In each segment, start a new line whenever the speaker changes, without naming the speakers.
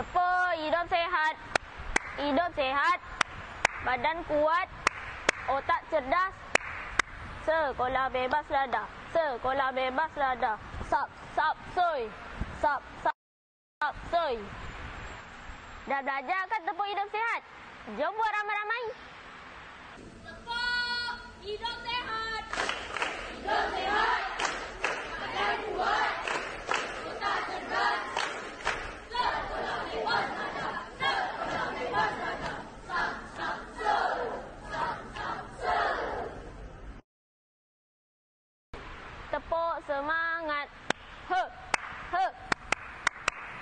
Tepuk, hidup sehat. Hidup sehat. Badan kuat. Otak cerdas. Sekolah bebas lada. Sekolah bebas lada. Sap, sap, soy. Sap, sap, sap, soy. Dah belajar kan tepuk hidup sehat? Jom buat ramai-ramai.
Tepuk hidup sehat.
Hidup sehat. Badan kuat. Otak cerdas. Sekolah bebas lada. Sekolah bebas lada. Sap, sap, soy. Sap, sap, soy.
Tepuk semangat. He, he,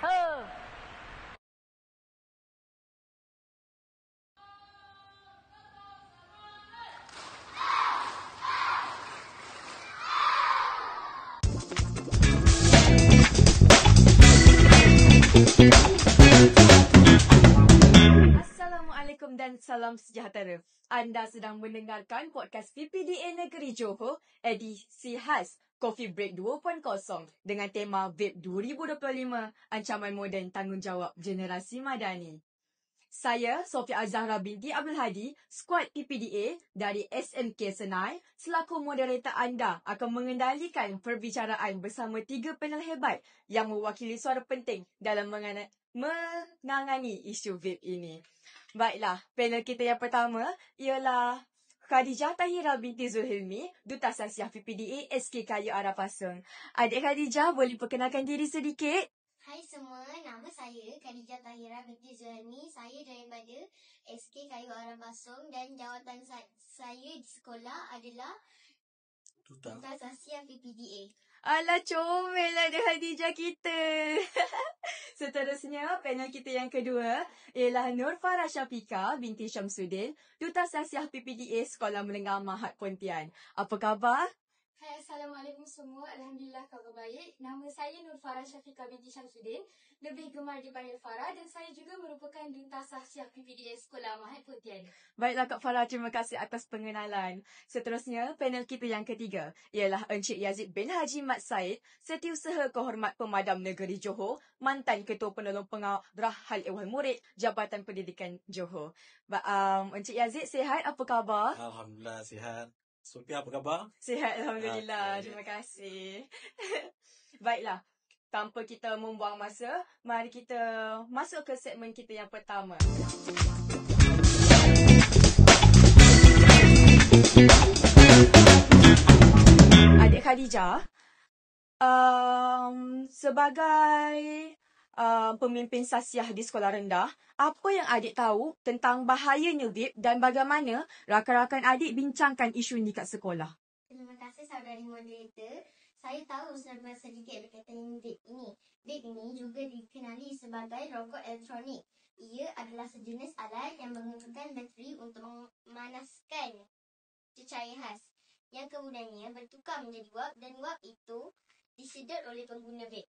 he.
Assalamualaikum dan salam sejahtera. Anda sedang mendengarkan podcast PPDA Negeri Johor edisi khas Coffee Break 2.0 dengan tema Vape 2025, Ancaman Moden Tanggungjawab Generasi Madani. Saya, Sofia Azahra binti Abdul Hadi, skuad PPDA dari SMK Senai, selaku moderator anda akan mengendalikan perbicaraan bersama 3 panel hebat yang mewakili suara penting dalam menangani isu vape ini. Baiklah, panel kita yang pertama ialah Khadijah Tahira binti Zulhilmi, Duta Sasiah PPDA SK Kayu Arah Pasung. Adik Khadijah, boleh perkenalkan diri sedikit?
Hai semua, nama saya Khadijah Tahira binti Zulhilmi. Saya daripada SK Kayu Arah Pasung dan jawatan saya di sekolah adalah Duta Sasiah PPDA.
Alah, comel lah dia Khadijah kita. Seterusnya, panel kita yang kedua ialah Nur Farah Syafika binti Syamsuddin, Duta Sasiah PPDA Sekolah Menengah Mahat Pontian. Apa khabar?
Hai, Assalamualaikum semua. Alhamdulillah khabar baik. Nama saya Nur Farah Syafika binti Syamsuddin. Lebih gemar dipanggil Farah dan saya juga merupakan Duta Sasiah PPDA Sekolah Mahat Pontian.
Baiklah Kak Farah, terima kasih atas pengenalan. Seterusnya, panel kita yang ketiga ialah Encik Yazid bin Haji Mat Said, Setiausaha Kehormat Pemadam Negeri Johor, mantan Ketua Penolong Pengarah Hal Ehwal Murid, Jabatan Pendidikan Johor. Encik Yazid, sihat? Apa khabar?
Alhamdulillah, sihat. Sofia, apa khabar?
Sihat, Alhamdulillah.
Okay.
Terima kasih. Baiklah, tanpa kita membuang masa, mari kita masuk ke segmen kita yang pertama. Adik Khadijah, sebagai pemimpin sasiah di sekolah rendah, apa yang adik tahu tentang bahayanya vape dan bagaimana rakan-rakan adik bincangkan isu ini kat sekolah?
Terima kasih saudari moderator. Saya tahu sedikit berkaitan vape ini. Vape ini juga dikenali sebagai rokok elektronik. Ia adalah sejenis alat yang menggunakan bateri untuk memanaskan cecair khas yang kemudiannya bertukar menjadi wap dan wap itu disedot oleh pengguna vape.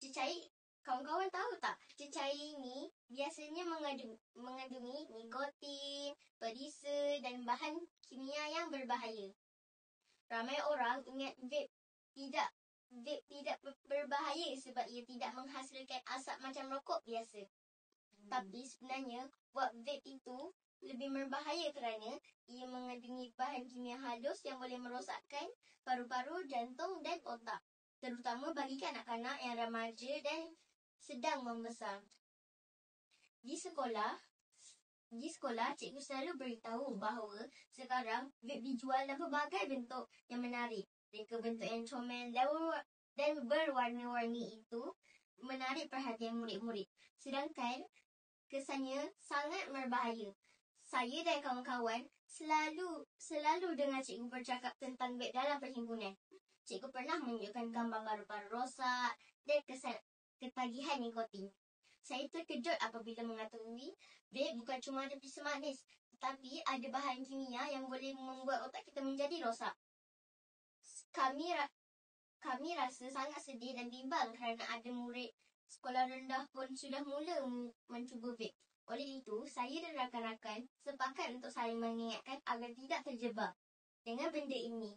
Cecair, kawan-kawan tahu tak, cecair ini biasanya mengandungi nikotin, perisa dan bahan kimia yang berbahaya. Ramai orang ingat vape tidak berbahaya sebab ia tidak menghasilkan asap macam rokok biasa. Tapi sebenarnya wap vape itu lebih berbahaya kerana ia mengandungi bahan kimia halus yang boleh merosakkan paru-paru, jantung dan otak, terutama bagi kanak-kanak yang remaja dan sedang membesar. Di sekolah, cikgu selalu beritahu bahawa sekarang vape dijual dalam pelbagai bentuk yang menarik. Reka bentuk yang comel dan berwarna-warni itu menarik perhatian murid-murid. Sedangkan kesannya sangat berbahaya. Saya dan kawan-kawan selalu dengar cikgu bercakap tentang vape dalam perhimpunan. Cikgu pernah menunjukkan gambar paru-paru rosak dan kesan ketagihan nikotin. Saya terkejut apabila mengetahui vape bukan cuma ada perisa manis, tetapi ada bahan kimia yang boleh membuat otak kita menjadi rosak. Kami rasa sangat sedih dan bimbang kerana ada murid sekolah rendah pun sudah mula mencuba vape. Oleh itu, saya dan rakan-rakan sepakat untuk saling mengingatkan agar tidak terjebak dengan benda ini.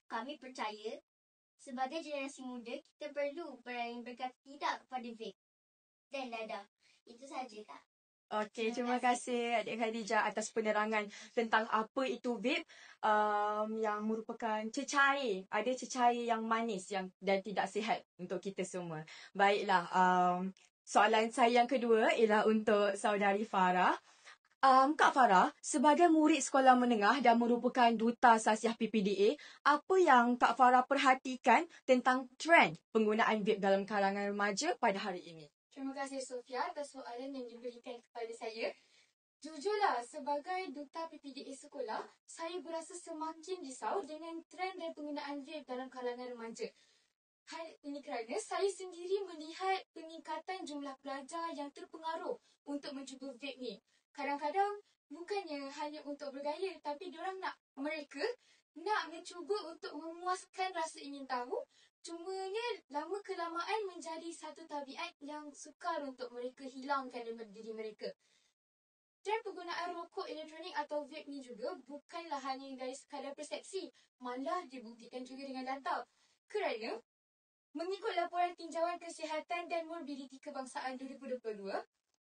Kami percaya sebagai generasi muda, kita perlu berani berkata tidak kepada vape dan dadah. Itu saja, Kak.
Okey, terima kasih Adik Khadijah atas penerangan tentang apa itu vape yang merupakan cecair. Ada cecair yang manis dan tidak sihat untuk kita semua. Baiklah, soalan saya yang kedua ialah untuk saudari Farah. Kak Farah, sebagai murid sekolah menengah dan merupakan duta Sasiah PPDA, apa yang Kak Farah perhatikan tentang trend penggunaan vape dalam kalangan remaja pada hari ini?
Terima kasih Sofia atas soalan yang diberikan kepada saya. Jujurlah, sebagai duta PPDA sekolah, saya berasa semakin risau dengan trend dan penggunaan vape dalam kalangan remaja. Hal ini kerana saya sendiri melihat peningkatan jumlah pelajar yang terpengaruh untuk mencuba vape ni. Kadang-kadang bukannya hanya untuk bergaya, tapi mereka nak mencuba untuk memuaskan rasa ingin tahu. Cumanya lama kelamaan menjadi satu tabiat yang sukar untuk mereka hilangkan daripada diri mereka. Trend penggunaan rokok elektronik atau vape ni juga bukanlah hanya dari sekadar persepsi, malah dibuktikan juga dengan data. Kerana mengikut laporan Tinjauan Kesihatan dan Morbiditi Kebangsaan 2022,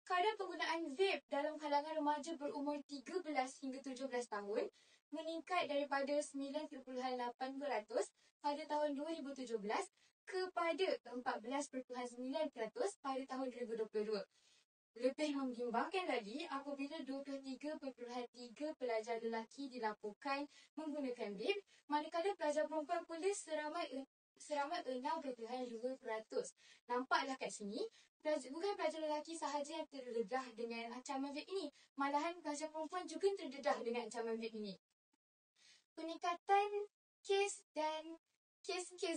kadar penggunaan vape dalam kalangan remaja berumur 13 hingga 17 tahun meningkat daripada 9.8% pada tahun 2017 kepada 14.9% pada tahun 2022. Lebih membimbangkan lagi apabila 23.3 pelajar lelaki dilaporkan menggunakan vape, manakala pelajar perempuan pula seramai 6.2%. Nampaklah kat sini, bukan pelajar lelaki sahaja yang terdedah dengan ancaman vape ini, malahan pelajar perempuan juga terdedah dengan ancaman vape ini. Peningkatan kes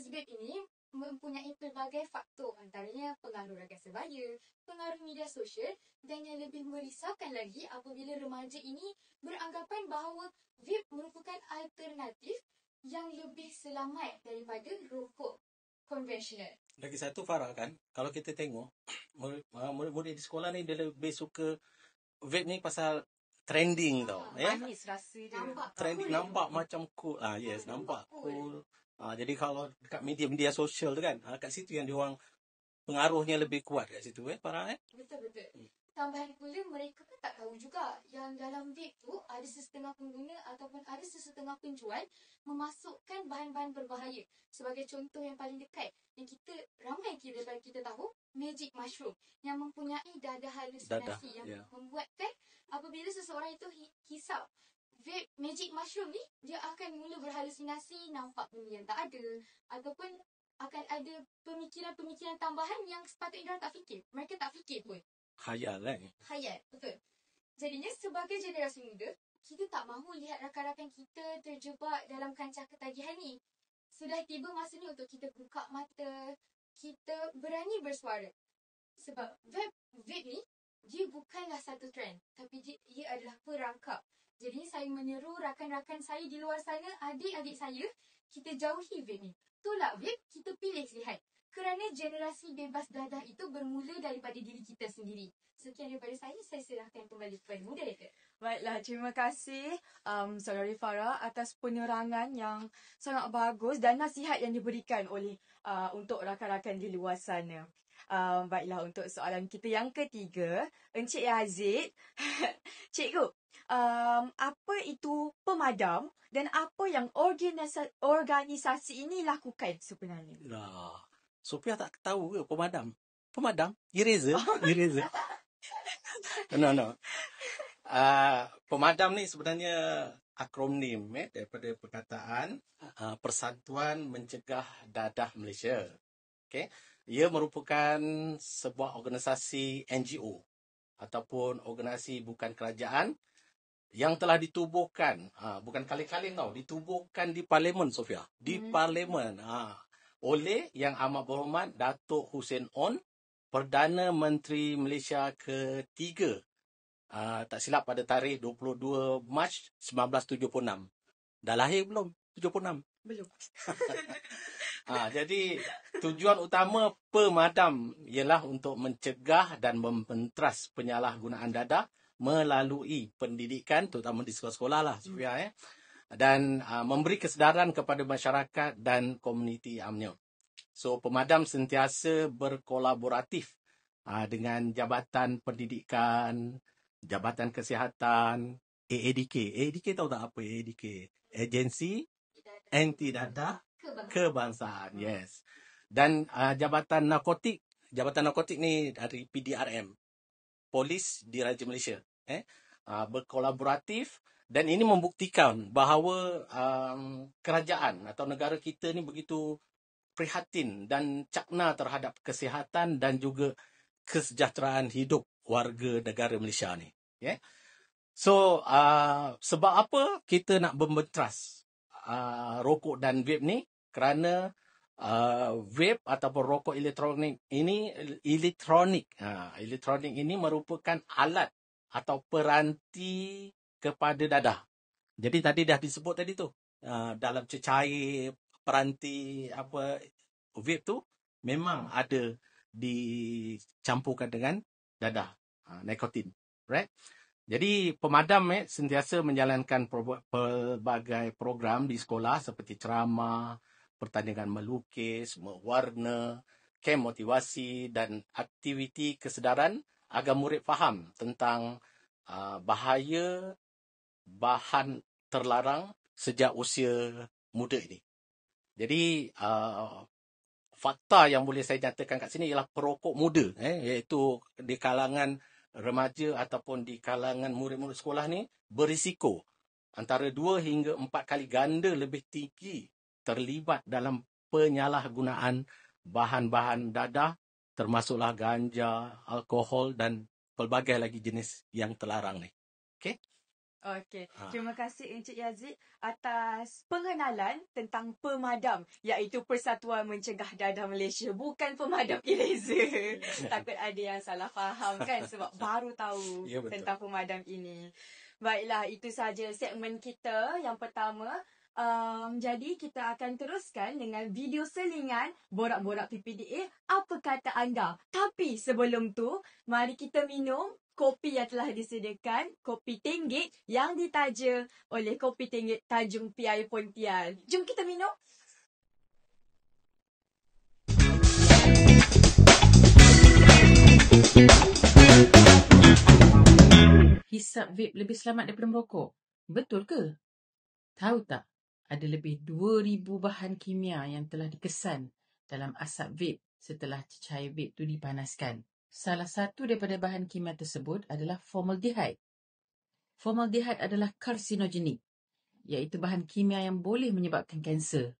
vape ini mempunyai pelbagai faktor, antaranya pengaruh rakan sebaya, pengaruh media sosial, dan yang lebih merisaukan lagi apabila remaja ini beranggapan bahawa vape merupakan alternatif yang lebih selamat daripada rokok konvensional.
Lagi satu Farah kan, kalau kita tengok murid-murid di sekolah ni dia lebih suka vape ni pasal trending tau.
Manis rasa dia.
Trending nampak macam cool. Yes, nampak cool. Jadi kalau dekat media-media sosial tu kan, kat situ yang diorang pengaruhnya lebih kuat kat situ Farah
Betul. Tambahan pula, mereka pun tak tahu juga yang dalam vape tu ada sesetengah pengguna ataupun ada sesetengah penjual memasukkan bahan-bahan berbahaya. Sebagai contoh yang paling dekat, yang ramai daripada kita tahu, magic mushroom yang mempunyai dadah halusinasi yang membuatkan apabila seseorang itu hisap vape magic mushroom ni, dia akan mula berhalusinasi, nampak benda yang tak ada, ataupun akan ada pemikiran-pemikiran tambahan yang sepatutnya tak fikir. Mereka tak fikir pun.
Khayal
Khayal, betul. Jadinya sebagai generasi muda, kita tak mahu lihat rakan-rakan kita terjebak dalam kancah ketagihan ni. Sudah tiba masanya untuk kita buka mata, kita berani bersuara. Sebab vape ni, dia bukanlah satu trend, tapi ia adalah perangkap. Jadi saya menyeru rakan-rakan saya di luar sana, adik-adik saya, kita jauhi vape ni. Tolak vape, kita pilih sihat. Kerana generasi bebas dadah itu bermula daripada diri kita sendiri. Sekian daripada saya serahkan kembali kepada moderator.
Baiklah, terima kasih saudari Farah atas penerangan yang sangat bagus dan nasihat yang diberikan oleh untuk rakan-rakan di luar sana. Baiklah, untuk soalan kita yang ketiga, Encik Yazid. Cikgu, apa itu pemadam dan apa yang organisasi ini lakukan sebenarnya?
Sophia tak tahu ke pemadam? Pemadam? Eraser? Eraser? No. Pemadam ni sebenarnya akronim daripada perkataan Persatuan Mencegah Dadah Malaysia. Okay? Ia merupakan sebuah organisasi NGO ataupun organisasi bukan kerajaan yang telah ditubuhkan, bukan kali-kali ditubuhkan di Parlimen, Sophia. Di Parlimen. Oleh Yang Amat Berhormat Datuk Hussein On, Perdana Menteri Malaysia ketiga. Tak silap pada tarikh 22 Mac 1976. Dah lahir belum? 76?
Belum.
Jadi tujuan utama pemadam ialah untuk mencegah dan membentras penyalahgunaan dadah melalui pendidikan, terutama di sekolah-sekolah lah, Sophia, dan memberi kesedaran kepada masyarakat dan komuniti UMNO. So, pemadam sentiasa berkolaboratif dengan Jabatan Pendidikan, Jabatan Kesihatan, AADK. AADK tahu tak apa AADK? Agensi Anti Dadah Kebangsaan. Yes. Dan Jabatan Narkotik ni dari PDRM, Polis Diraja Malaysia. Berkolaboratif, dan ini membuktikan bahawa kerajaan atau negara kita ni begitu prihatin dan cakna terhadap kesihatan dan juga kesejahteraan hidup warga negara Malaysia ni. So, sebab apa kita nak membentras rokok dan vape ni? Kerana vape ataupun rokok elektronik ini merupakan alat atau peranti kepada dadah. Jadi tadi dah disebut tadi tu, dalam cecair peranti vape tu memang ada dicampurkan dengan dadah, nikotin, right? Jadi pemadam sentiasa menjalankan pelbagai program di sekolah seperti ceramah, pertandingan melukis, mewarna, kem motivasi dan aktiviti kesedaran agar murid faham tentang bahaya bahan terlarang sejak usia muda ini. Jadi fakta yang boleh saya nyatakan kat sini ialah perokok muda, iaitu di kalangan remaja ataupun di kalangan murid-murid sekolah ni berisiko antara 2 hingga 4 kali ganda lebih tinggi terlibat dalam penyalahgunaan bahan-bahan dadah, termasuklah ganja, alkohol dan pelbagai lagi jenis yang terlarang ni. Okey?
Okey, terima kasih Encik Yazid atas pengenalan tentang pemadam, iaitu Persatuan Mencegah Dadah Malaysia, bukan pemadam eraser. Takut ada yang salah faham kan, sebab baru tahu tentang pemadam ini. Baiklah, itu sahaja segmen kita yang pertama. Jadi kita akan teruskan dengan video selingan Borak-Borak PPDA, apa kata anda? Tapi sebelum tu, mari kita minum kopi yang telah disediakan, kopi Tenggek yang ditaja oleh Kopi Tenggek Tanjung Piai Pontian. Jom kita minum.
Hisap vape lebih selamat daripada merokok. Betul ke? Tahu tak? Ada lebih 2,000 bahan kimia yang telah dikesan dalam asap vape setelah cecair vape tu dipanaskan. Salah satu daripada bahan kimia tersebut adalah formaldehyde. Formaldehyde adalah karsinogenik, iaitu bahan kimia yang boleh menyebabkan kanser.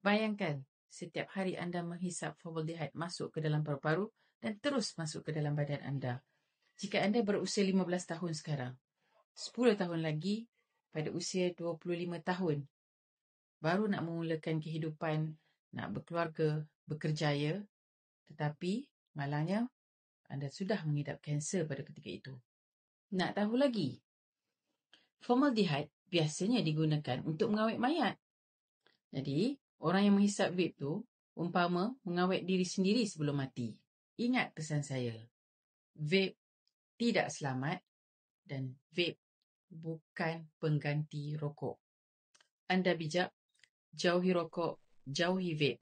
Bayangkan, setiap hari anda menghisap formaldehyde masuk ke dalam paru-paru dan terus masuk ke dalam badan anda. Jika anda berusia 15 tahun sekarang, 10 tahun lagi pada usia 25 tahun, baru nak memulakan kehidupan, nak berkeluarga, berkerjaya, tetapi malangnya anda sudah mengidap kanser pada ketika itu. Nak tahu lagi? Formaldehyde biasanya digunakan untuk mengawet mayat. Jadi, orang yang menghisap vape tu umpama mengawet diri sendiri sebelum mati. Ingat pesan saya. Vape tidak selamat dan vape bukan pengganti rokok. Anda bijak, jauhi rokok, jauhi vape.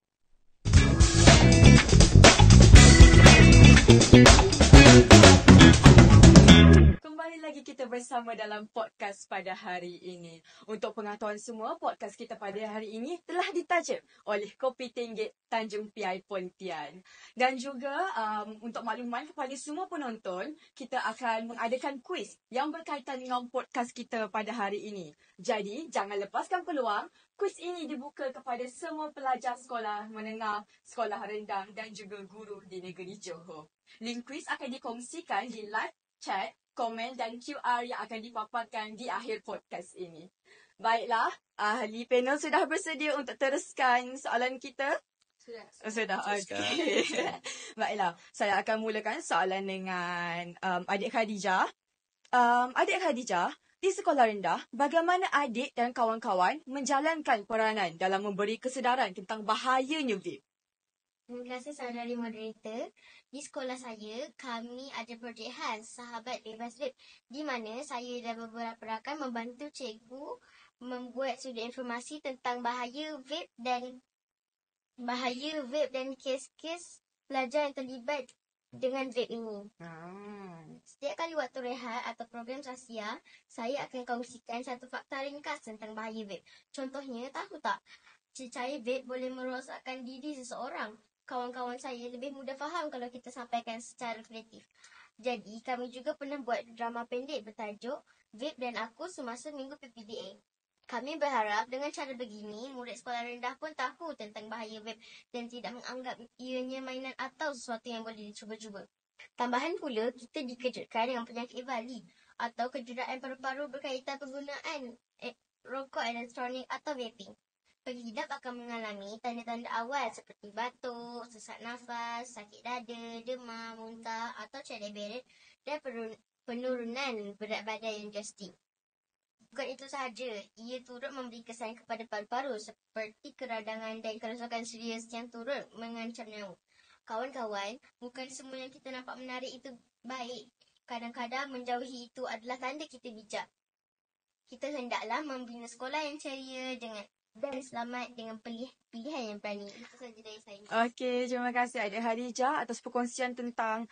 Kembali lagi kita bersama dalam podcast pada hari ini. Untuk pengetahuan semua, podcast kita pada hari ini telah ditaja oleh Kopi Tenggek Tanjung Piai Pontian. Dan juga untuk makluman kepada semua penonton, kita akan mengadakan kuis yang berkaitan dengan podcast kita pada hari ini. Jadi, jangan lepaskan peluang. Kuis ini dibuka kepada semua pelajar sekolah menengah, sekolah rendah dan juga guru di negeri Johor. Link kuis akan dikongsikan di live chat, komen dan QR yang akan dipaparkan di akhir podcast ini. Baiklah, ahli panel sudah bersedia untuk teruskan soalan kita? Sudah. Okey. Baiklah, saya akan mulakan soalan dengan adik Khadijah. Adik Khadijah, di sekolah rendah, bagaimana adik dan kawan-kawan menjalankan peranan dalam memberi kesedaran tentang bahayanya vape?
Terima kasih saudari moderator. Di sekolah saya, kami ada projek khas Sahabat Bebas Vape, di mana saya dan beberapa rakan membantu cikgu membuat sudut informasi tentang bahaya vape dan kes-kes pelajar yang terlibat dengan vape ini.
Ah.
Setiap kali waktu rehat atau program rahsia, saya akan kongsikan satu fakta ringkas tentang bahaya vape. Contohnya, tahu tak? Cecair vape boleh merosakkan diri seseorang. Kawan-kawan saya lebih mudah faham kalau kita sampaikan secara kreatif. Jadi, kami juga pernah buat drama pendek bertajuk Vape dan Aku Semasa Minggu PPDA. Kami berharap dengan cara begini, murid sekolah rendah pun tahu tentang bahaya vape dan tidak menganggap ianya mainan atau sesuatu yang boleh dicuba-cuba. Tambahan pula, kita dikejutkan dengan penyakit Bali atau kecederaan paru-paru berkaitan penggunaan rokok elektronik atau vaping. Pengidap akan mengalami tanda-tanda awal seperti batuk, sesak nafas, sakit dada, demam, muntah atau cadar beret dan penurunan berat badan yang drastik. Bukan itu sahaja, ia turut memberi kesan kepada paru-paru seperti keradangan dan kerosakan serius yang turut mengancam nyawa. Kawan-kawan, bukan semua yang kita nampak menarik itu baik. Kadang-kadang menjauhi itu adalah tanda kita bijak. Kita hendaklah membina sekolah yang ceria dan selamat dengan pilihan yang berani. Itu sahaja dari saya.
Okey, terima kasih Adik Hadijah atas perkongsian tentang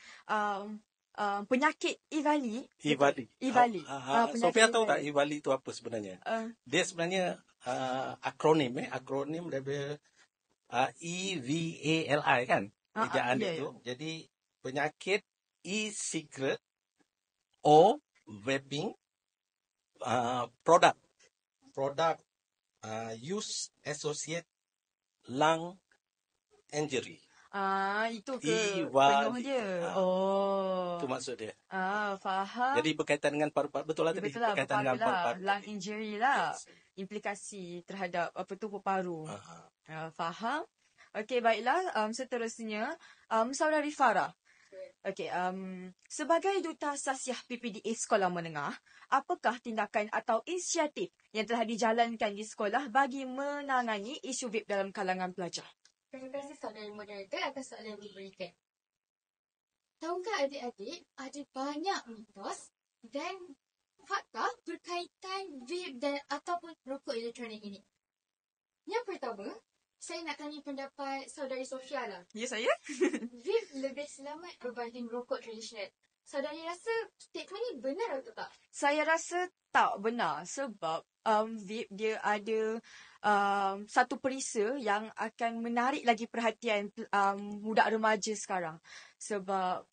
penyakit E-Bali.
E-Bali.
E-Bali.
Sofia tahu tak E-Bali itu apa sebenarnya?
Uh,
Dia sebenarnya akronim daripada EVALI kan? Ejaan dia tu. Jadi penyakit e-cigarette or vaping product use associate lung injury.
Itu ke
E-Bali.
penuh dia.
Itu maksud dia.
Faham.
Jadi berkaitan dengan paru-paru. Betul lah tadi.
Betul lah,
Berkaitan dengan paru-paru.
lung injury lah. Implikasi terhadap paru. Faham. Okey, baiklah. Seterusnya, Saudari Farah. Okey, sebagai Duta Sasiah PPDA Sekolah Menengah, apakah tindakan atau inisiatif yang telah dijalankan di sekolah bagi menangani isu vape dalam kalangan pelajar?
Terima kasih soalan moderator atas soalan yang diberikan. Tahukah adik-adik, ada banyak mitos dan fakta berkaitan vape dan ataupun rokok elektronik ini. Yang pertama, saya nak tanya pendapat saudari Sofia lah.
Ya, saya?
Vape lebih selamat berbanding rokok tradisional. Saudari rasa statement ni benar atau tak?
Saya rasa tak benar sebab vape dia ada satu perisa yang akan menarik lagi perhatian budak remaja sekarang. Sebab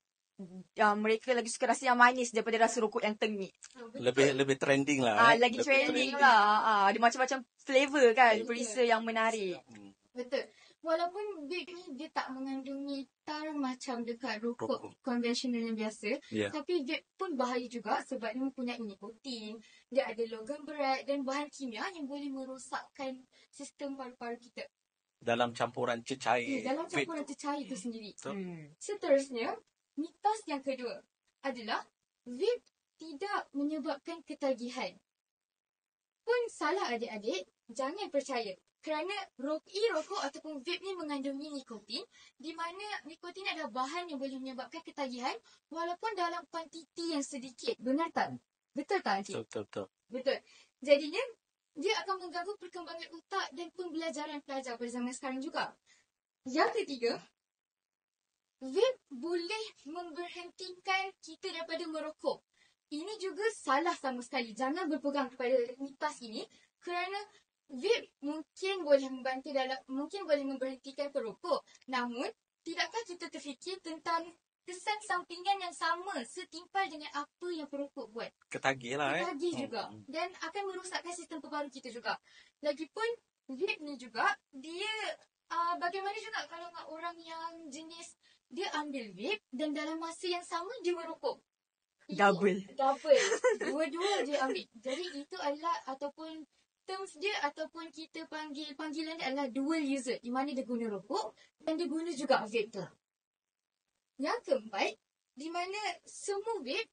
mereka lagi suka rasa yang manis daripada rasa rokok yang tengik.
Lebih trending lah.
Lagi trending lah. Ada macam-macam flavor kan, perisa yang menarik.
Betul. Walaupun vape ni dia tak mengandungi tar macam dekat rokok konvensional yang biasa. Tapi vape pun bahaya juga sebab dia mempunyai nikotin. Dia ada logam berat dan bahan kimia yang boleh merosakkan sistem paru-paru kita.
Dalam campuran cecair.
Dalam campuran cecair itu sendiri. Seterusnya, mitos yang kedua adalah vape tidak menyebabkan ketagihan. Pun salah adik-adik, jangan percaya. Kerana rokok ataupun vape ni mengandungi nikotin, di mana nikotin adalah bahan yang boleh menyebabkan ketagihan walaupun dalam kuantiti yang sedikit. Benar tak? Betul tak, Encik? Betul. Jadinya, dia akan mengganggu perkembangan otak dan pembelajaran pelajar pada zaman sekarang juga. Yang ketiga, vape boleh memberhentikan kita daripada merokok. Ini juga salah sama sekali. Jangan berpegang kepada mitos ini kerana vape mungkin boleh memberhentikan perokok. Namun, tidakkah kita terfikir tentang kesan sampingan yang sama setimpal dengan apa yang perokok buat?
Ketagih lah.
Ketagih juga. Dan akan merosakkan sistem paru kita juga. Lagipun, vape ni juga, dia bagaimana juga kalau orang yang jenis dia ambil vape dan dalam masa yang sama dia merokok.
Double.
Dua-dua je ambil. Jadi itu adalah ataupun terms dia ataupun kita panggilan dia adalah dual user. Di mana dia guna rokok dan dia guna juga vape tu. Yang keempat, di mana semua vape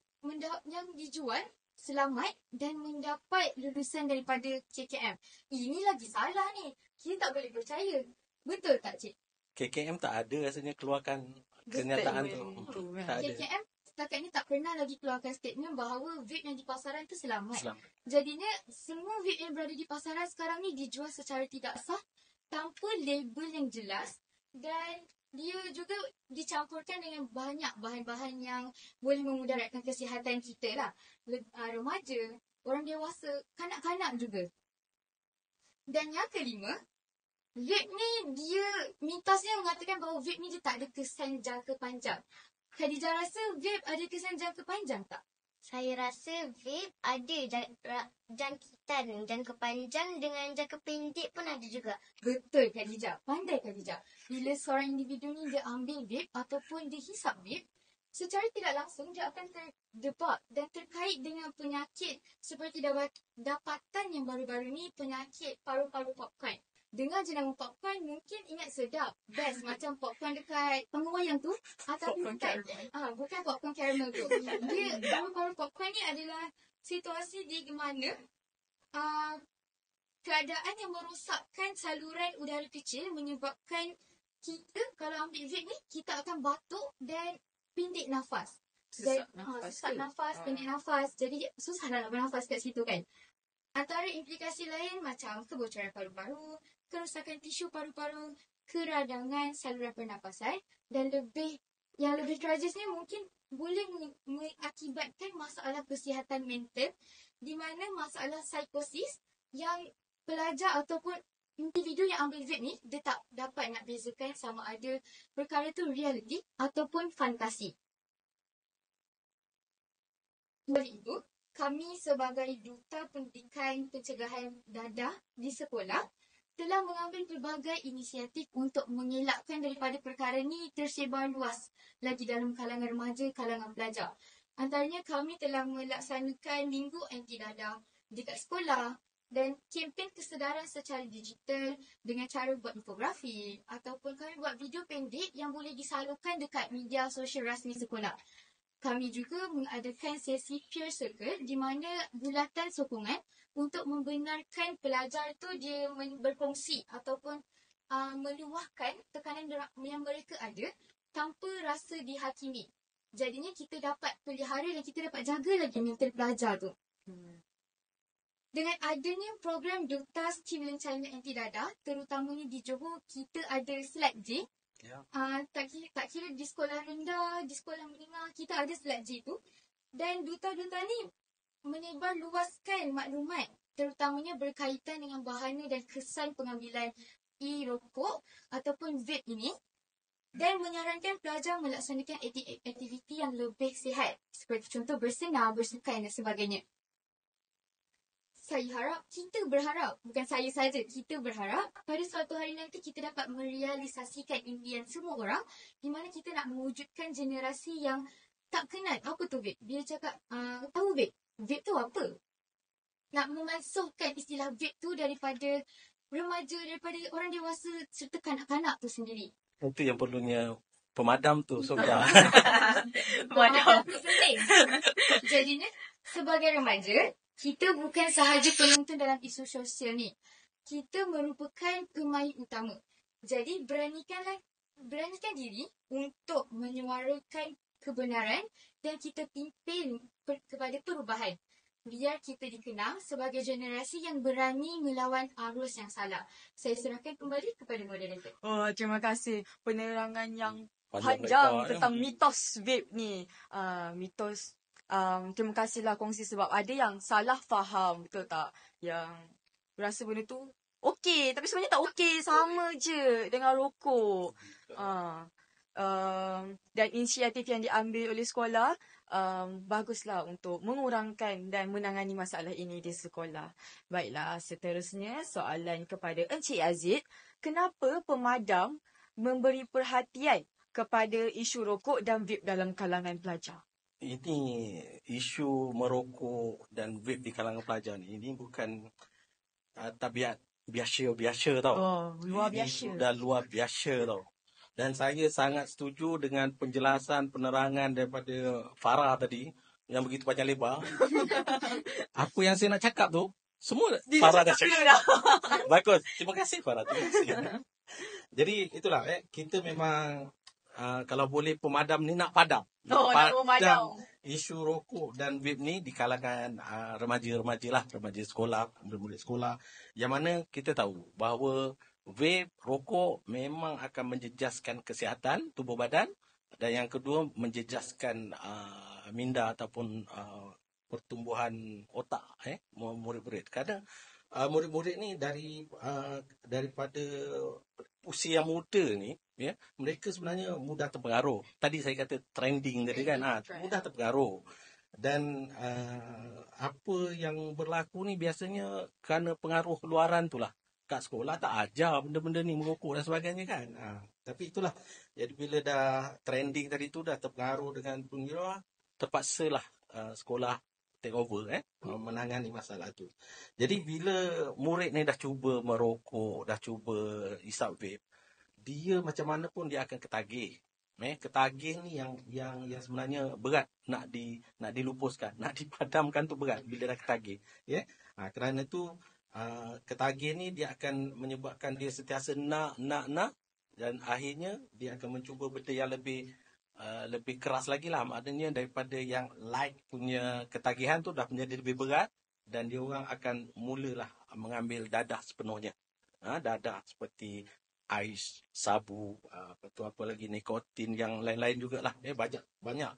yang dijual selamat dan mendapat lulusan daripada KKM. Ini lagi salah ni. Kita tak boleh percaya. Betul tak, Cik?
KKM tak ada rasanya keluarkan kenyataan tu. Tak ada.
KKM setakat ni tak pernah lagi keluarkan statement bahawa vape yang di pasaran tu selamat. Jadinya, semua vape yang berada di pasaran sekarang ni dijual secara tidak sah tanpa label yang jelas dan dia juga dicampurkan dengan banyak bahan-bahan yang boleh memudaratkan kesihatan kita lah. Remaja, orang dewasa, kanak-kanak juga. Dan yang kelima, vape ni dia mitosnya mengatakan bahawa vape ni dia tak ada kesan jangka panjang. Khadijah rasa vape ada kesan jangka panjang tak?
Saya rasa vape ada jangkitan jangka panjang dengan jangka pendek pun ada juga.
Betul Khadijah. Pandai Khadijah. Bila seorang individu ni dia ambil vape ataupun dia hisap vape, secara tidak langsung dia akan terdebak dan terkait dengan penyakit seperti dapatan yang baru-baru ni, penyakit paru-paru popcorn. Dengar je nama popcorn mungkin ingat sedap. Best macam popcorn dekat panggung wayang tu. Tapi bukan popcorn caramel tu. Dia paru-paru popcorn ni adalah situasi di mana keadaan yang merosakkan saluran udara kecil menyebabkan kita kalau ambil vape ni kita akan batuk dan pendek nafas. Sesak nafas, pendek nafas. Jadi susah nak bernafas kat situ kan. Antara implikasi lain macam kebocoran paru-paru, kerosakan tisu paru-paru, keradangan saluran pernafasan dan yang lebih tragisnya mungkin boleh mengakibatkan masalah kesihatan mental di mana masalah psikosis yang pelajar ataupun individu yang ambil vape ni dia tak dapat nak bezakan sama ada perkara tu reality ataupun fantasi. Oleh itu, kami sebagai Duta Pendidikan Pencegahan Dadah di sekolah telah mengambil pelbagai inisiatif untuk mengelakkan daripada perkara ni tersebar luas lagi dalam kalangan remaja, kalangan pelajar. Antaranya kami telah melaksanakan Minggu Anti Dadah dekat sekolah dan kempen kesedaran secara digital dengan cara buat infografi ataupun kami buat video pendek yang boleh disalurkan dekat media sosial rasmi sekolah. Kami juga mengadakan sesi peer circle di mana bulatan sokongan untuk membenarkan pelajar tu dia berkongsi ataupun meluahkan tekanan yang mereka ada tanpa rasa dihakimi. Jadinya kita dapat pelihara dan kita dapat jaga lagi mental pelajar tu. Dengan adanya program Duta Stimulan Calon Anti Dadah, terutamanya di Johor, kita ada Selat J. Tak kira di sekolah rendah, di sekolah menengah, kita ada Selat J tu. Dan duta-duta ni menyebar luaskan maklumat terutamanya berkaitan dengan bahaya dan kesan pengambilan e-rokok ataupun vape ini dan menyarankan pelajar melaksanakan aktiviti yang lebih sihat seperti contoh bersenam, bersukan dan sebagainya. Kita berharap, bukan saya saja, kita berharap pada suatu hari nanti kita dapat merealisasikan impian semua orang di mana kita nak mewujudkan generasi yang tak kenal apa tu vape. Dia cakap, tahu vape? Vape tu apa? Nak memansuhkan istilah vape tu daripada remaja, daripada orang dewasa serta kanak-kanak tu sendiri.
Itu yang perlunya pemadam tu, Sofia.
Pemadam tu penting. Jadinya, sebagai remaja, kita bukan sahaja penonton dalam isu sosial ni. Kita merupakan pemain utama. Jadi, beranikan diri untuk menyuarakan kebenaran dan kita pimpin kepada perubahan. Biar kita dikenal sebagai generasi yang berani melawan arus yang salah. Saya serahkan kembali kepada moderator.
Terima kasih penerangan yang panjang tentang mitos vape ni. Terima kasihlah kongsi sebab ada yang salah faham, betul tak? Yang rasa benda tu okey, tapi sebenarnya tak okey, sama je dengan rokok. Dan inisiatif yang diambil oleh sekolah baguslah untuk mengurangkan dan menangani masalah ini di sekolah. Baiklah, seterusnya soalan kepada Encik Aziz. Kenapa pemadam memberi perhatian kepada isu rokok dan vape dalam kalangan pelajar?
Ini isu merokok dan vape di kalangan pelajar ni, ini bukan tabiat biasa tau.
Luar biasa.
Dah luar biasa tau. Dan saya sangat setuju dengan penjelasan, penerangan daripada Farah tadi yang begitu panjang lebar. Apa yang saya nak cakap tu, semua Farah dah cakap. Bagus. Terima kasih Farah. Terima kasih. Jadi itulah, kita memang kalau boleh pemadam ni nak padam.
Nak memadam
isu rokok dan vape ni di kalangan remaja-remaja lah, remaja sekolah, murid-murid sekolah. Yang mana kita tahu bahawa vape, rokok memang akan menjejaskan kesihatan tubuh badan, dan yang kedua menjejaskan minda ataupun pertumbuhan otak murid-murid. Kadang murid-murid ni daripada usia yang muda ni, ya, mereka sebenarnya mudah terpengaruh. Tadi saya kata trending tadi kan, mudah terpengaruh. Dan apa yang berlaku ni biasanya kerana pengaruh luaran tu lah. Kat sekolah tak ajar benda-benda ni, merokok dan sebagainya kan. Tapi itulah, jadi bila dah trending tadi tu, dah terpengaruh dengan dunia, terpaksalah sekolah take over menangani masalah tu. Jadi bila murid ni dah cuba merokok, dah cuba isap vape, dia macam mana pun dia akan ketagih. Ketagih ni yang sebenarnya berat nak dilupuskan, nak dipadamkan tu berat bila dah ketagih. Ya. Kerana tu ketagih ni dia akan menyebabkan dia sentiasa nak, dan akhirnya dia akan mencuba benda yang lebih keras lagi lah. Maknanya daripada yang light punya ketagihan tu dah menjadi lebih berat, dan dia orang akan mulalah mengambil dadah sepenuhnya. Dadah seperti ais, sabu, apa lagi, nikotin, yang lain-lain jugalah. Banyak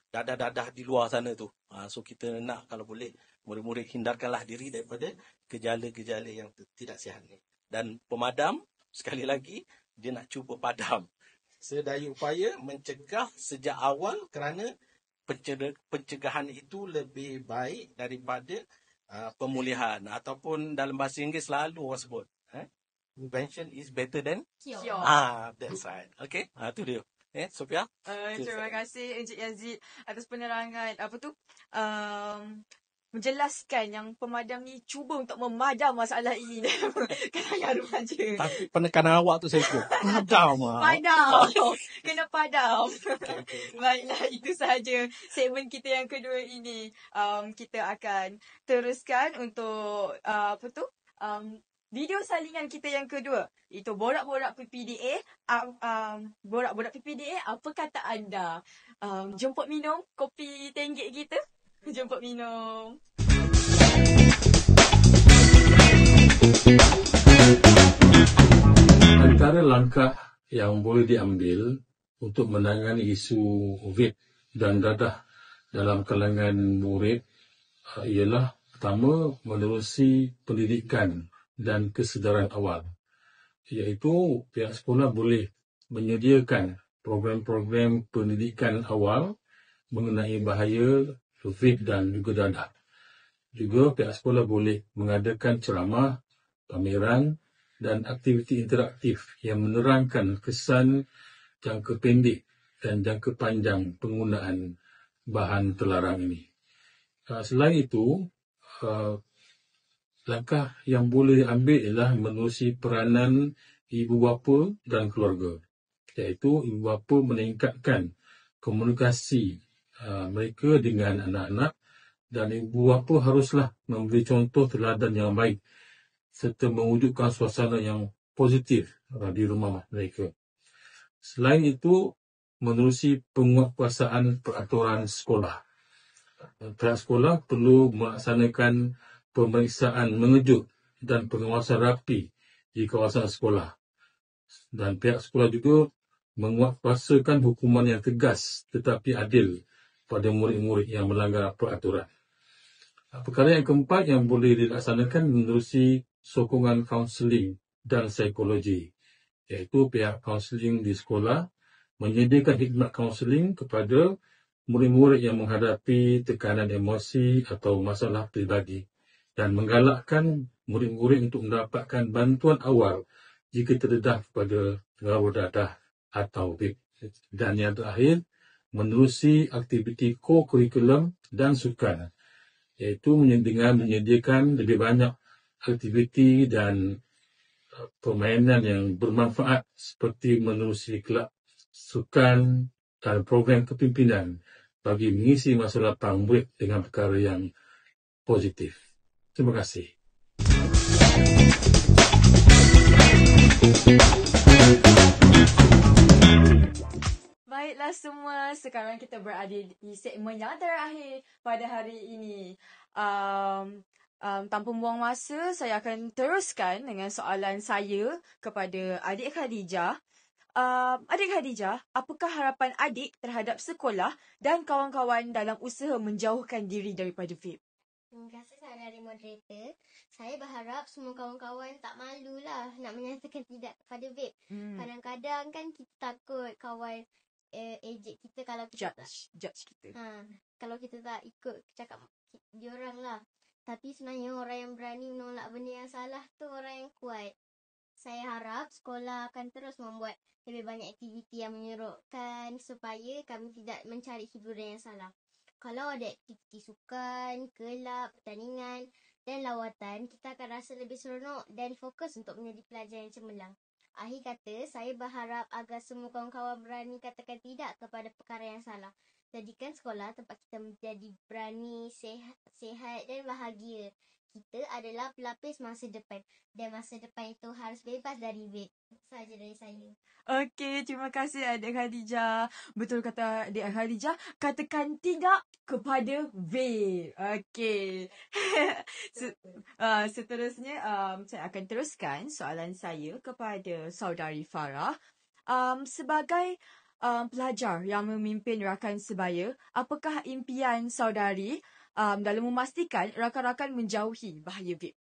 dadah-dadah di luar sana tu. So kita nak, kalau boleh, murid-murid hindarkanlah diri daripada gejala-gejala yang tidak sihat ni. Dan pemadam, sekali lagi, dia nak cuba padam. Sedaya upaya mencegah sejak awal, kerana pencegahan itu lebih baik daripada pemulihan. Ataupun dalam bahasa Inggeris selalu orang sebut, prevention is better than
Cure.
That's right. Okay, tu dia. Sophia.
Terima kasih Encik Yazid atas penerangan menjelaskan yang pemadam ni cuba untuk memadam masalah ini dalam kalangan remaja.
Tapi penekanan awak tu saya sebut padam.
Kena padam. Baiklah, itu sahaja segmen kita yang kedua ini. Kita akan teruskan untuk video salingan kita yang kedua. Itu Borak-Borak PPDA. Borak-Borak PPDA, apa kata anda? Jemput minum kopi tenggek kita. Jemput minum.
Antara langkah yang boleh diambil untuk menangani isu vape dan dadah dalam kalangan murid ialah pertama, menerusi pendidikan dan kesedaran awal, iaitu pihak sekolah boleh menyediakan program-program pendidikan awal mengenai bahaya vape dan juga dadah. Juga pihak sekolah boleh mengadakan ceramah, pameran dan aktiviti interaktif yang menerangkan kesan jangka pendek dan jangka panjang penggunaan bahan terlarang ini. Selain itu, langkah yang boleh diambil ialah menerusi peranan ibu bapa dan keluarga, iaitu ibu bapa meningkatkan komunikasi mereka dengan anak-anak, dan ibu bapa haruslah memberi contoh teladan yang baik serta mewujudkan suasana yang positif di rumah mereka. Selain itu, menerusi penguatkuasaan peraturan sekolah. Pihak sekolah perlu melaksanakan pemeriksaan mengejut dan pengawasan rapi di kawasan sekolah. Dan pihak sekolah juga menguatkuasakan hukuman yang tegas tetapi adil pada murid-murid yang melanggar peraturan. Perkara yang keempat yang boleh dilaksanakan menerusi sokongan kaunseling dan psikologi, iaitu pihak kaunseling di sekolah menyediakan khidmat kaunseling kepada murid-murid yang menghadapi tekanan emosi atau masalah peribadi, dan menggalakkan murid-murid untuk mendapatkan bantuan awal jika terdedah kepada pengaruh dadah atau vape. Dan yang terakhir, menerusi aktiviti co-curriculum dan sukan, iaitu dengan menyediakan lebih banyak aktiviti dan permainan yang bermanfaat seperti menerusi kelab sukan dan program kepimpinan bagi mengisi masa lapang murid dengan perkara yang positif. Terima kasih.
Baiklah semua, sekarang kita berada di segmen yang terakhir pada hari ini. Tanpa buang masa, saya akan teruskan dengan soalan saya kepada adik Khadijah. Adik Khadijah, apakah harapan adik terhadap sekolah dan kawan-kawan dalam usaha menjauhkan diri daripada vape?
Terima kasih saudari moderator. Saya berharap semua kawan-kawan tak malulah nak menyatakan tidak kepada vape. Kadang-kadang kan kita takut kawan ejek kita kalau kita
Judge kita.
kalau kita tak ikut cakap diorang lah. Tapi sebenarnya orang yang berani menolak benda yang salah tu orang yang kuat. Saya harap sekolah akan terus membuat lebih banyak aktiviti yang menyeronokkan supaya kami tidak mencari hiburan yang salah. Kalau ada aktiviti sukan, kelab, pertandingan dan lawatan, kita akan rasa lebih seronok dan fokus untuk menjadi pelajar yang cemerlang. Akhir kata, saya berharap agar semua kawan-kawan berani katakan tidak kepada perkara yang salah. Jadikan sekolah tempat kita menjadi berani, sihat dan bahagia. Kita adalah pelapis masa depan. Dan masa depan itu harus bebas dari vape. Sahaja dari saya.
Okey, terima kasih adik Khadijah. Betul kata adik Khadijah, katakan tidak kepada vape. Okey. Seterusnya, saya akan teruskan soalan saya kepada saudari Farah. Sebagai pelajar yang memimpin rakan sebaya, apakah impian saudari dalam memastikan rakan-rakan menjauhi bahaya vape?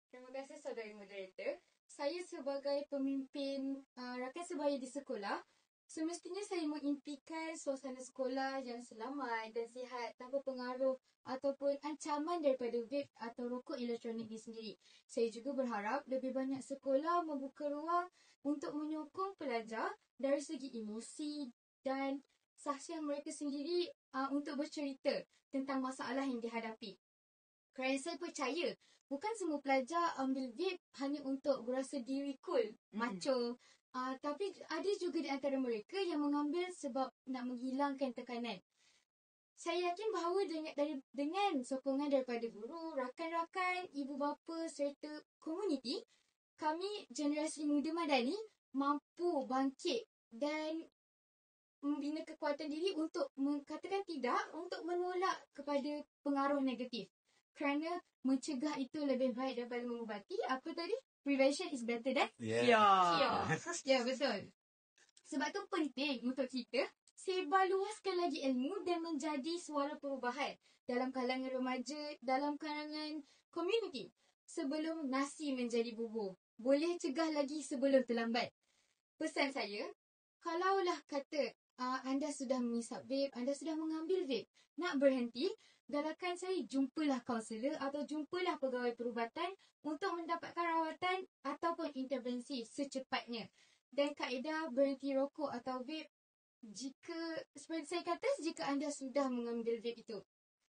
Terima kasih saudari moderator. Saya sebagai pemimpin rakan sebaya di sekolah, semestinya saya mengimpikan suasana sekolah yang selamat dan sihat tanpa pengaruh ataupun ancaman daripada vape atau rokok elektronik ini sendiri. Saya juga berharap lebih banyak sekolah membuka ruang untuk menyokong pelajar dari segi emosi dan saksian mereka sendiri untuk bercerita tentang masalah yang dihadapi. Kerana saya percaya, bukan semua pelajar ambil vape hanya untuk berasa diri cool, macho. Tapi ada juga di antara mereka yang mengambil sebab nak menghilangkan tekanan. Saya yakin bahawa dengan sokongan daripada guru, rakan-rakan, ibu bapa serta komuniti, kami generasi muda Madani mampu bangkit dan membina kekuatan diri untuk mengatakan tidak, untuk menolak kepada pengaruh negatif. Kerana mencegah itu lebih baik daripada mengubati. Apa tadi? Prevention is better than cure. Ya, betul. Sebab tu penting untuk kita sebarluaskan lagi ilmu dan menjadi suara perubahan dalam kalangan remaja, dalam kalangan komuniti. Sebelum nasi menjadi bubur. Boleh cegah lagi sebelum terlambat. Pesan saya, kalaulah kata anda sudah mengisap vape, anda sudah mengambil vape, nak berhenti, galakkan saya jumpalah kaunselor atau jumpalah pegawai perubatan untuk mendapatkan rawatan ataupun intervensi secepatnya. Dan kaedah berhenti rokok atau vape, seperti saya kata, jika anda sudah mengambil vape itu.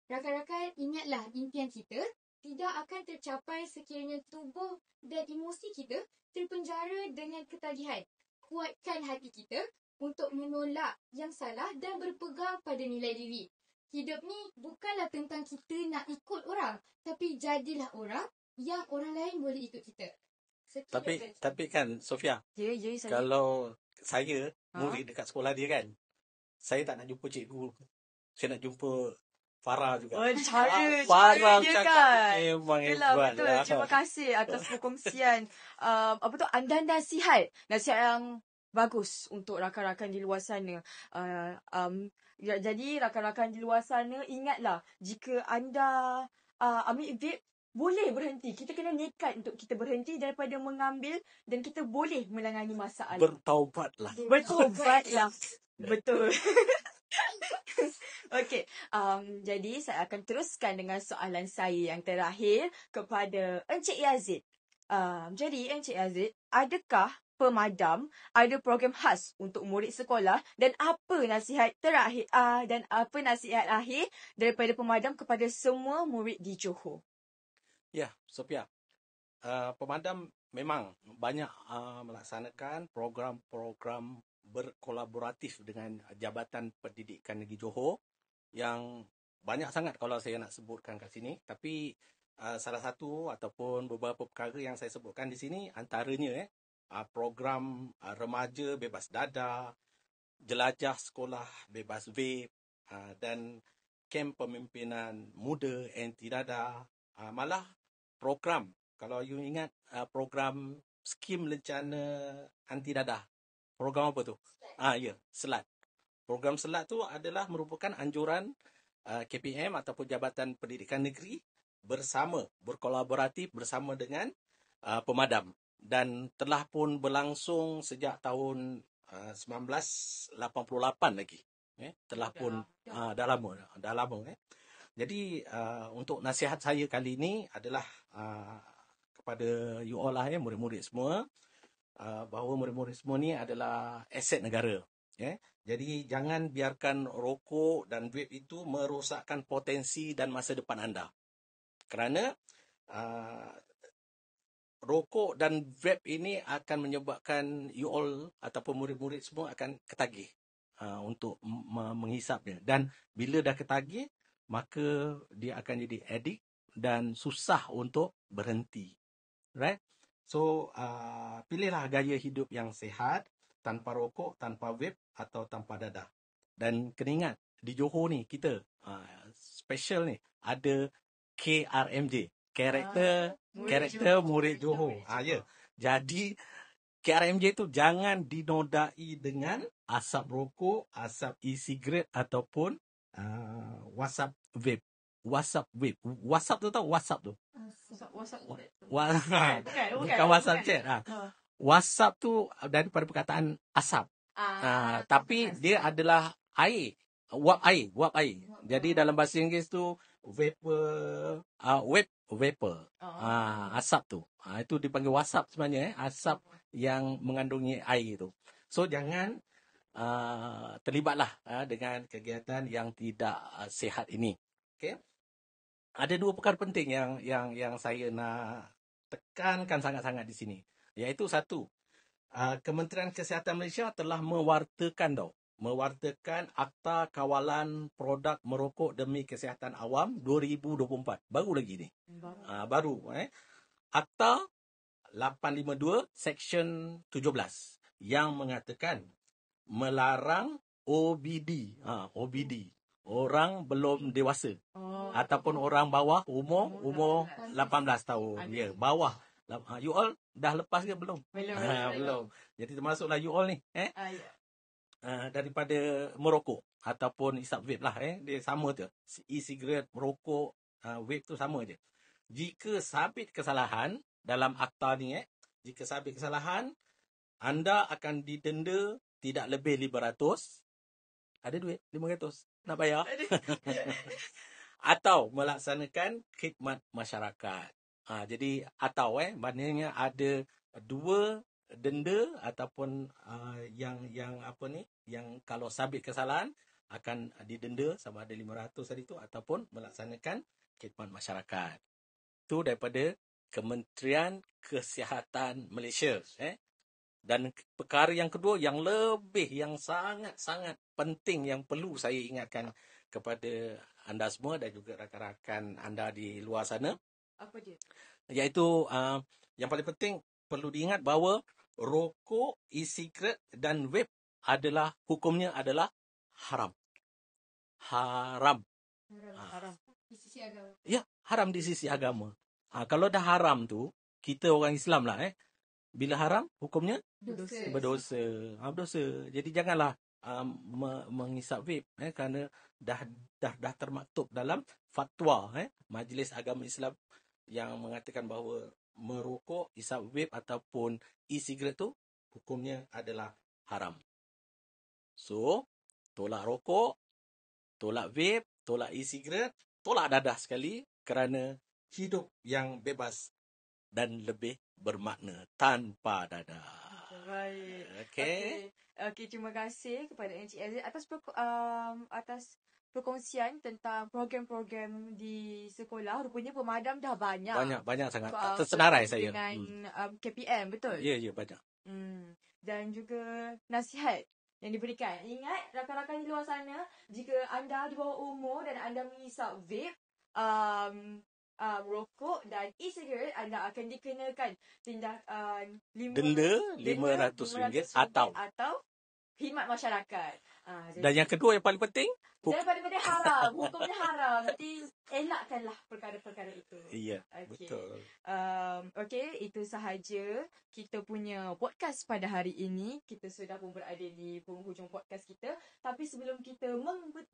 Rakan-rakan, ingatlah impian kita tidak akan tercapai sekiranya tubuh dan emosi kita terpenjara dengan ketagihan. Kuatkan hati kita untuk menolak yang salah dan berpegang pada nilai diri. Hidup ni bukanlah tentang kita nak ikut orang, tapi jadilah orang yang orang lain boleh ikut kita.
Tapi kan Sofia, kalau saya murid dekat sekolah dia kan, saya tak nak jumpa cikgu. Saya nak jumpa Farah juga.
Cara
Farah
dia
cakap
kan.
memang
Itulah,
hebat
betul.
lah.
Terima kasih atas perkongsian anda nasihat yang bagus untuk rakan-rakan di luar sana. Jadi rakan-rakan di luar sana, ingatlah, jika anda ambil vape, boleh berhenti. Kita kena nekat untuk kita berhenti daripada mengambil dan kita boleh menangani masalah.
Bertaubatlah.
Betul. Okey, jadi saya akan teruskan dengan soalan saya yang terakhir kepada Encik Yazid. Jadi Encik Yazid, adakah pemadam ada program khas untuk murid sekolah dan apa nasihat terakhir dan apa nasihat akhir daripada pemadam kepada semua murid di Johor?
Ya, Sophia. Pemadam memang banyak melaksanakan program-program berkolaboratif dengan Jabatan Pendidikan Negeri Johor yang banyak sangat kalau saya nak sebutkan kat sini. Tapi salah satu ataupun beberapa perkara yang saya sebutkan di sini antaranya program remaja bebas dadah, jelajah sekolah bebas vape dan kem pemimpinan muda anti dadah. Malah program. Kalau you ingat program skim lencana anti dadah. Program apa tu? Ya, SLAT. Program SLAT tu adalah merupakan anjuran KPM ataupun Jabatan Pendidikan Negeri berkolaboratif bersama dengan pemadam, dan telah pun berlangsung sejak tahun 1988 lagi. Telah pun dah lama. Jadi untuk nasihat saya kali ini adalah kepada you all lah, murid-murid semua, bahawa murid-murid semua ni adalah aset negara. Jadi jangan biarkan rokok dan vape itu merosakkan potensi dan masa depan anda. Kerana rokok dan vape ini akan menyebabkan you all ataupun murid-murid semua akan ketagih untuk menghisapnya. Dan bila dah ketagih, maka dia akan jadi addict dan susah untuk berhenti. Right? So, pilihlah gaya hidup yang sihat, tanpa rokok, tanpa vape atau tanpa dadah. Dan kena ingat, di Johor ni kita special ni ada KRMJ, karakter murid Johor. Ya. Jadi KRMJ tu jangan dinodai dengan asap rokok, asap e-cigarette ataupun WhatsApp vape. WhatsApp tu tahu WhatsApp tu? Bukan WhatsApp chat. WhatsApp tu daripada perkataan asap. Tapi dia adalah air. Wap air. Jadi dalam bahasa Inggeris tu vapor, vapor. Asap tu. Itu dipanggil WhatsApp sebenarnya. Asap yang mengandungi air tu. So jangan terlibatlah dengan kegiatan yang tidak sihat ini. Okay? Ada dua perkara penting yang saya nak tekankan sangat-sangat di sini. Iaitu satu, Kementerian Kesihatan Malaysia telah mewartakan Akta Kawalan Produk Merokok Demi Kesihatan Awam 2024. Baru lagi ni. Baru. Akta 852 Section 17 yang mengatakan melarang OBD. OBD. Orang belum dewasa. Ataupun orang bawah umur 18 tahun. Ya, bawah. You all dah lepas ke belum? Belum. Jadi termasuklah you all ni. Daripada merokok ataupun isap vape lah. Dia sama je. E-cigarette, merokok, vape tu sama je. Jika sabit kesalahan dalam akta ni, jika sabit kesalahan, anda akan didenda tidak lebih 500. Ada duit 500. Nak bayar? Atau melaksanakan khidmat masyarakat. Jadi maknanya ada dua denda ataupun yang kalau sabit kesalahan akan didenda sama ada 500 tadi tu ataupun melaksanakan khidmat masyarakat. Itu daripada Kementerian Kesihatan Malaysia. Dan perkara yang kedua yang sangat-sangat penting yang perlu saya ingatkan kepada anda semua dan juga rakan-rakan anda di luar sana.
Apa dia?
Iaitu yang paling penting perlu diingat bahawa rokok, e-cigarette dan vape hukumnya adalah haram. Haram.
Di sisi agama.
Ya, haram di sisi agama. Kalau dah haram tu, kita orang Islam lah bila haram hukumnya berdosa. Jadi janganlah mengisap vape kerana dah termaktub dalam fatwa Majlis Agama Islam yang mengatakan bahawa merokok, isap vape ataupun e-cigarette tu hukumnya adalah haram. So, tolak rokok, tolak vape, tolak e-cigarette, tolak dadah sekali kerana hidup yang bebas dan lebih bermakna tanpa dadah.
Baik. Okey, terima kasih kepada Encik Aziz atas perkongsian tentang program-program di sekolah. Rupanya pemadam dah banyak.
Banyak sangat. Tersenarai saya.
Dengan KPM, betul?
Ya, banyak.
Dan juga nasihat yang diberikan. Ingat, rakan-rakan di luar sana, jika anda di bawah umur dan anda mengisap vape, rokok dan e-cigarette, anda akan dikenakan tindakan
denda RM500 atau
khidmat masyarakat.
Dan yang kedua yang paling penting,
daripada haram, hukumnya haram. Nanti elakkanlah perkara-perkara itu.
iya,
Okey.
betul.
Okey, itu sahaja kita punya podcast pada hari ini. Kita sudah pun berada di penghujung podcast kita. Tapi sebelum kita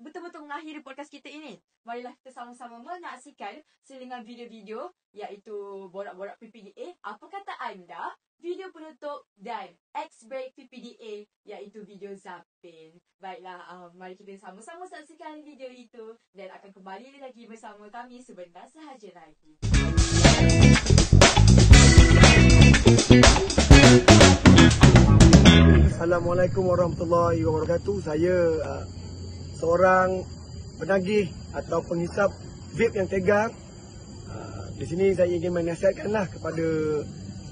betul-betul mengakhiri podcast kita ini, marilah kita sama-sama menyaksikan selingan video-video iaitu Borak-Borak PPDA. Apa kata anda? Video penutup dan X-Break PPDA iaitu video Zapin. Baiklah, mari kita sama-sama saksikan video itu dan akan kembali lagi bersama kami sebentar sahaja lagi.
Assalamualaikum warahmatullahi wabarakatuh. Saya seorang penagih atau penghisap vape yang tegar. Di sini saya ingin menasihatkanlah kepada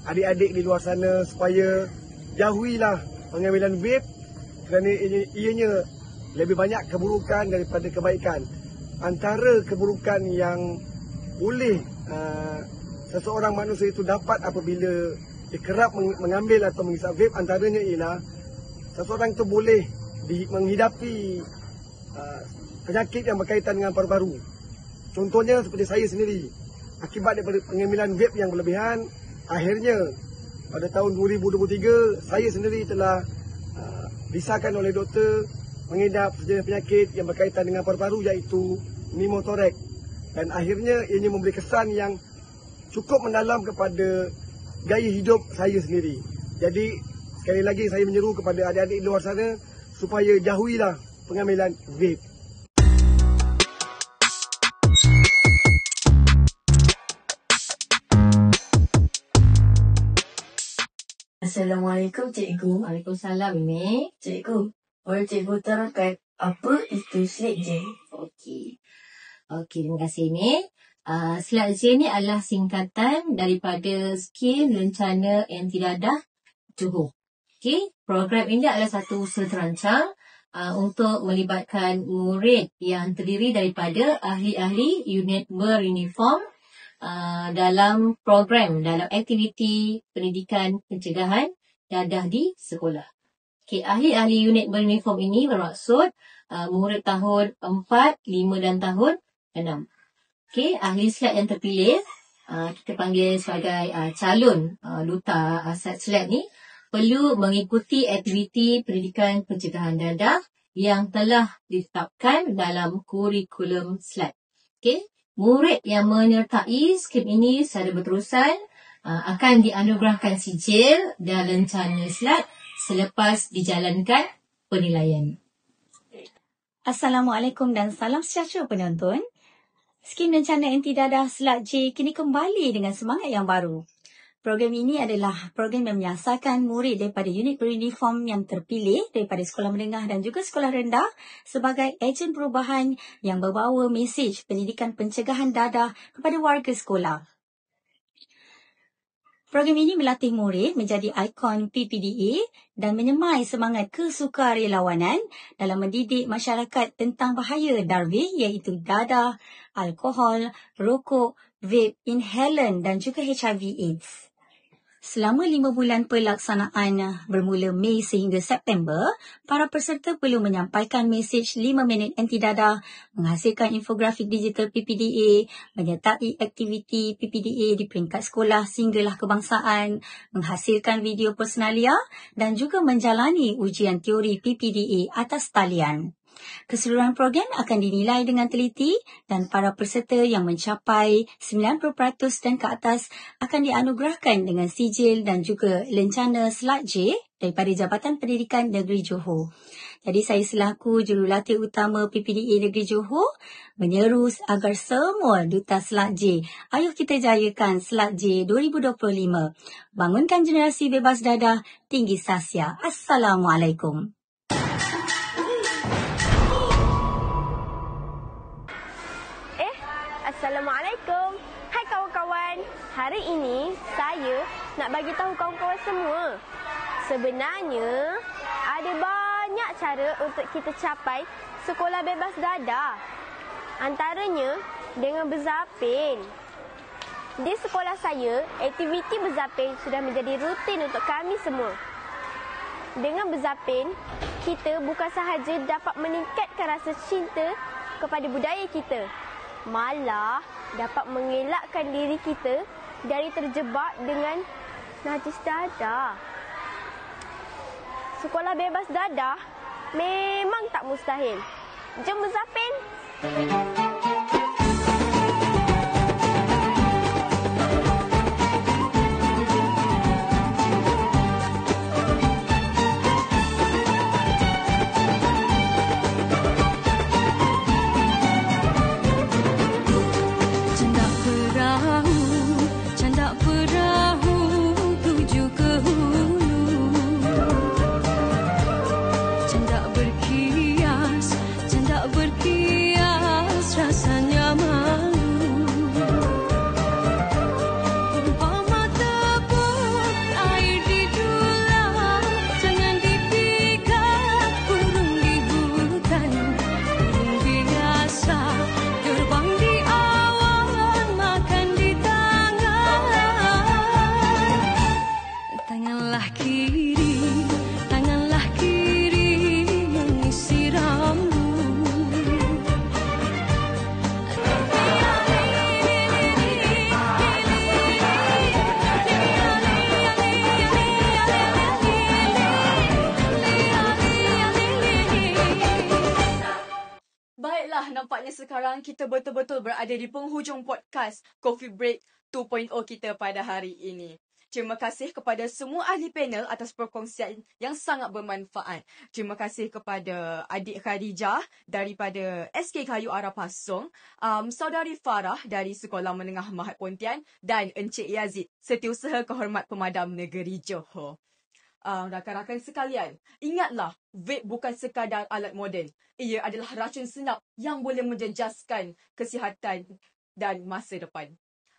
adik-adik di luar sana supaya jauhilah pengambilan vape kerana ianya lebih banyak keburukan daripada kebaikan. Antara keburukan yang boleh seseorang manusia itu dapat apabila dia kerap mengambil atau menghisap vape, antaranya ialah seseorang itu boleh menghidapi penyakit yang berkaitan dengan paru-paru. Contohnya seperti saya sendiri, akibat daripada pengambilan vape yang berlebihan, akhirnya pada tahun 2023 saya sendiri telah disahkan oleh doktor mengidap sejenis penyakit yang berkaitan dengan paru-paru iaitu pneumotoraks, dan akhirnya ianya memberi kesan yang cukup mendalam kepada gaya hidup saya sendiri. Jadi sekali lagi saya menyeru kepada adik-adik di luar sana supaya jauhilah pengambilan vape.
Assalamualaikum cikgu. Waalaikumsalam Mek. Cikgu, boleh cikgu terangkan apa itu SLAC J? Okey, terima kasih Mek. SLAC J ni adalah singkatan daripada Skim Lencana Anti Dadah Johor. Okey, program ini adalah satu usaha terancang untuk melibatkan murid yang terdiri daripada ahli-ahli unit beruniform dalam aktiviti pendidikan pencegahan dadah di sekolah. Okay, ahli-ahli unit beruniform ini bermaksud murid tahun 4, 5 dan tahun 6. Okay, ahli SLAC yang terpilih, kita panggil sebagai calon duta SLAC ni, perlu mengikuti aktiviti pendidikan pencegahan dadah yang telah ditetapkan dalam kurikulum SLAC. Okay. Murid yang menyertai skim ini secara berterusan akan dianugerahkan sijil dan lencana SLAC selepas dijalankan penilaian.
Assalamualaikum dan salam sejahtera penonton. Skim Lencana Anti Dadah SLAC J kini kembali dengan semangat yang baru. Program ini adalah program yang menyasarkan murid daripada unit beruniform yang terpilih daripada sekolah menengah dan juga sekolah rendah sebagai ejen perubahan yang membawa mesej pendidikan pencegahan dadah kepada warga sekolah. Program ini melatih murid menjadi ikon PPDA dan menyemai semangat kesukarelawanan dalam mendidik masyarakat tentang bahaya darwih iaitu dadah, alkohol, rokok, vape, inhalan dan juga HIV/AIDS. Selama 5 bulan pelaksanaan bermula Mei sehingga September, para peserta perlu menyampaikan mesej 5 minit anti dadah, menghasilkan infografik digital PPDA, menyertai aktiviti PPDA di peringkat sekolah sehinggalah kebangsaan, menghasilkan video personalia dan juga menjalani ujian teori PPDA atas talian. Keseluruhan program akan dinilai dengan teliti dan para peserta yang mencapai 90% dan ke atas akan dianugerahkan dengan sijil dan juga lencana SLAC J daripada Jabatan Pendidikan Negeri Johor. Jadi saya selaku jurulatih utama PPDA Negeri Johor menyeru agar semua duta SLAC J, ayo kita jayakan SLAC J 2025. Bangunkan generasi bebas dadah, tinggi sahsia. Assalamualaikum.
Assalamualaikum. Hai kawan-kawan. Hari ini saya nak bagi tahu kawan-kawan semua. Sebenarnya ada banyak cara untuk kita capai sekolah bebas dadah. Antaranya dengan berzapin. Di sekolah saya, aktiviti berzapin sudah menjadi rutin untuk kami semua. Dengan berzapin, kita bukan sahaja dapat meningkatkan rasa cinta kepada budaya kita, malah dapat mengelakkan diri kita dari terjebak dengan najis dadah. Sekolah bebas dadah memang tak mustahil. Jom berzapin.
Nampaknya sekarang kita betul-betul berada di penghujung podcast Coffee Break 2.0 kita pada hari ini. Terima kasih kepada semua ahli panel atas perkongsian yang sangat bermanfaat. Terima kasih kepada adik Khadijah daripada SK Kayu Arah Pasong, saudari Farah dari Sekolah Menengah Mahat Pontian dan Encik Yazid, Setiausaha Kehormat Pemadam Negeri Johor. Rakan-rakan sekalian, ingatlah, vape bukan sekadar alat moden. Ia adalah racun senap yang boleh menjejaskan kesihatan dan masa depan.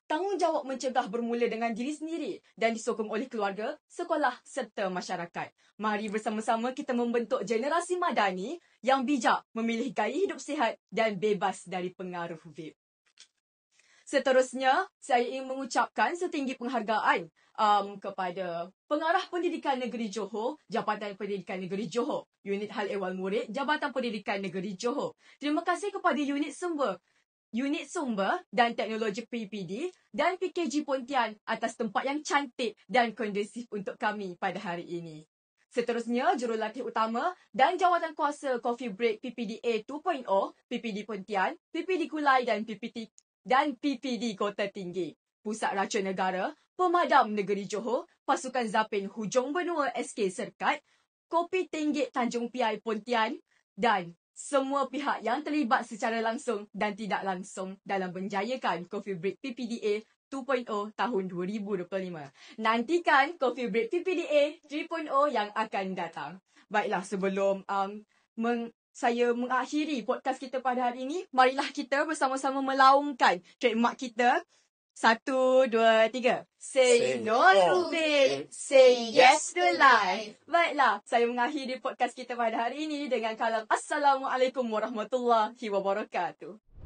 Tanggungjawab mencegah bermula dengan diri sendiri dan disokong oleh keluarga, sekolah serta masyarakat. Mari bersama-sama kita membentuk generasi madani yang bijak, memilih gaya hidup sihat dan bebas dari pengaruh vape. Seterusnya, saya ingin mengucapkan setinggi penghargaan kepada Pengarah Pendidikan Negeri Johor, Jabatan Pendidikan Negeri Johor, Unit Hal Ehwal Murid, Jabatan Pendidikan Negeri Johor. Terima kasih kepada Unit Sumber dan Teknologi PPD dan PKG Pontian atas tempat yang cantik dan kondusif untuk kami pada hari ini. Seterusnya, jurulatih utama dan jawatan kuasa Coffee Break PPDA 2.0, PPD Pontian, PPD Kulai dan PPD Kota Tinggi, Pusat Racun Negara, Pemadam Negeri Johor, Pasukan Zapin Hujung Benua SK Serkat, Kopi Tenggit Tanjung Piai Pontian dan semua pihak yang terlibat secara langsung dan tidak langsung dalam menjayakan Coffee Break PPDA 2.0 tahun 2025. Nantikan Coffee Break PPDA 3.0 yang akan datang. Baiklah, sebelum saya mengakhiri podcast kita pada hari ini, marilah kita bersama-sama melaungkan trademark kita. 1, 2, 3. Say no to vape, say yes to life. Baiklah, saya mengakhiri podcast kita pada hari ini dengan kalam Assalamualaikum warahmatullahi wabarakatuh.